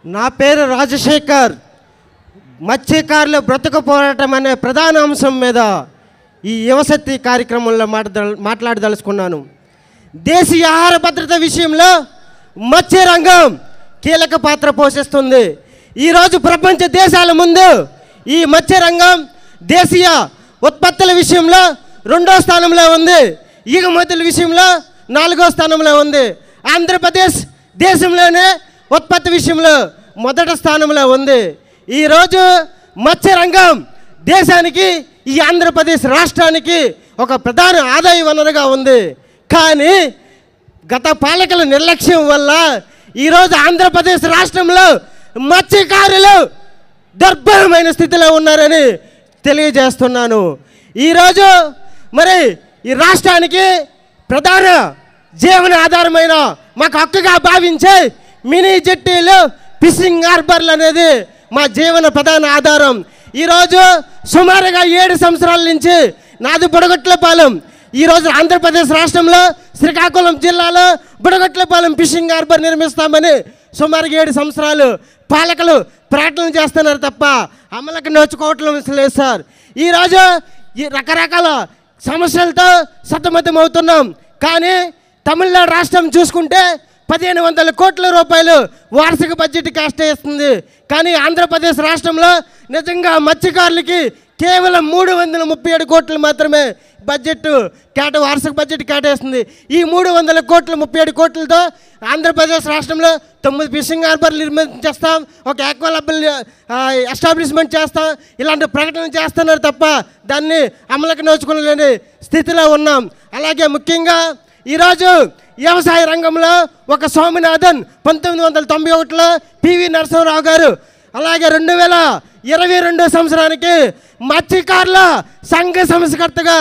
నా పేరు రాజశేఖర్. మత్స్యకారుల బ్రతుకు పోరాటం అనే ప్రధాన అంశం మీద ఈ యువశక్తి కార్యక్రమంలో మాట్లాడదలుచుకున్నాను. దేశీయ ఆహార భద్రత విషయంలో మత్స్య రంగం కీలక పాత్ర పోషిస్తుంది. ఈరోజు ప్రపంచ దేశాల ముందు ఈ మత్స్య రంగం దేశీయ ఉత్పత్తుల విషయంలో 2వ స్థానంలో ఉంది. ఎగుమతుల విషయంలో 4వ స్థానంలో ఉంది. ఆంధ్రప్రదేశ్ దేశంలోనే ఉత్పత్తి విషయంలో 1వ స్థానంలో ఉంది. ఈరోజు మత్స్య రంగం దేశానికి, ఈ ఆంధ్రప్రదేశ్ రాష్ట్రానికి ఒక ప్రధాన ఆదాయ వనరుగా ఉంది. కానీ గత పాలకుల నిర్లక్ష్యం వల్ల ఈరోజు ఆంధ్రప్రదేశ్ రాష్ట్రంలో మత్స్యకారులు దుర్భరమైన స్థితిలో ఉన్నారని తెలియజేస్తున్నాను. ఈరోజు మరి ఈ రాష్ట్రానికి ప్రధాన జీవన ఆధారమైన మాకు హక్కుగా భావించే మినీ జెట్టీలు, ఫిషింగ్ హార్బర్లు అనేది మా జీవన ప్రధాన ఆధారం. ఈరోజు సుమారుగా 7 సంవత్సరాల నుంచి నాది బుడగొట్లపాలెం. ఈరోజు ఆంధ్రప్రదేశ్ రాష్ట్రంలో శ్రీకాకుళం జిల్లాలో బుడగొట్లపాలెం ఫిషింగ్ హార్బర్ నిర్మిస్తామని సుమారుగా 7 సంవత్సరాలు పాలకులు ప్రకటన చేస్తున్నారు తప్ప అమలుకి నోచుకోవట్లేదు లేదు సార్. ఈరోజు ఈ రకరకాల సమస్యలతో సతమతం అవుతున్నాం. కానీ తమిళనాడు రాష్ట్రం చూసుకుంటే 1500 కోట్ల రూపాయలు వార్షిక బడ్జెట్ కేటాయిస్తుంది. కానీ ఆంధ్రప్రదేశ్ రాష్ట్రంలో నిజంగా మత్స్యకారులకి కేవలం 337 కోట్లు మాత్రమే వార్షిక బడ్జెట్ కేటాయిస్తుంది. ఈ 337 కోట్లతో ఆంధ్రప్రదేశ్ రాష్ట్రంలో 9 ఫిషింగ్ హార్బర్లు నిర్మించేస్తాం, ఒక ఆక్వాలాబుల్ ఎస్టాబ్లిష్మెంట్ చేస్తాం, ఇలాంటి ప్రకటన చేస్తున్నారు తప్ప దాన్ని అమలుకి నోచుకోలేని స్థితిలో ఉన్నాం. అలాగే ముఖ్యంగా ఈరోజు వ్యవసాయ రంగంలో ఒక స్వామినాథన్ 1991లో పివి నరసింహరావు గారు, అలాగే 2022 సంవత్సరానికి మత్స్యకారుల సంఘ సంస్కర్తగా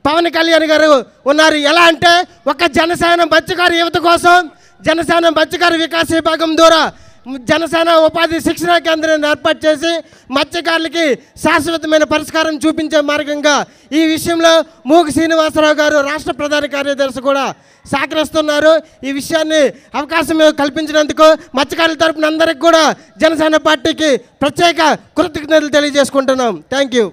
పవన్ కళ్యాణ్ గారు ఉన్నారు. ఎలా అంటే ఒక జనసేన మత్స్యకారు యువత కోసం జనసేన మత్స్యకారు వికాస్ విభాగం ద్వారా జనసేన ఉపాధి శిక్షణ కేంద్రాన్ని ఏర్పాటు చేసి మత్స్యకారులకి శాశ్వతమైన పరిష్కారం చూపించే మార్గంగా ఈ విషయంలో మూగ శ్రీనివాసరావు గారు రాష్ట్ర ప్రధాన కార్యదర్శి కూడా సహకరిస్తున్నారు. ఈ విషయాన్ని అవకాశం కల్పించినందుకు మత్స్యకారుల తరపున అందరికి కూడా జనసేన పార్టీకి ప్రత్యేక కృతజ్ఞతలు తెలియజేసుకుంటున్నాం. Thank you.